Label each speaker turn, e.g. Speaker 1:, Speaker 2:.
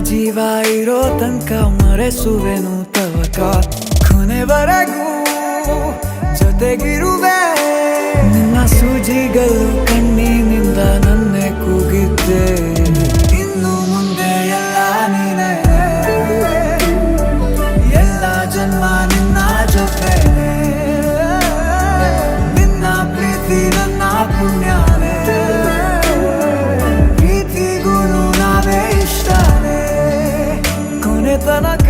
Speaker 1: ಜೀವ ಇರೋ ತನಕ ಮರೆಸುವೆನು ತವಕ ಕೊನೆವರೆಗೂ ಜೊತೆಗಿರುವೆ ನಿನ್ನ ಸೂಜಿಗಳು ಕಣ್ಣಿನಿಂದ ನನ್ನೆ ಕೂಗಿದ್ದೆ ಇನ್ನು ಮುಂದೆ ಎಲ್ಲ ನೀನೇ ಎಲ್ಲ ಜನ್ಮ ನಿನ್ನ ಜೊತೆ ನಿನ್ನ ಪ್ರೀತಿ ನನ್ನ ಪುಣ್ಯನೇ ಪ್ರೀತಿಗೂ ನಾವೇ ಇಷ್ಟನೇ ಕೊನೆ ತನಕ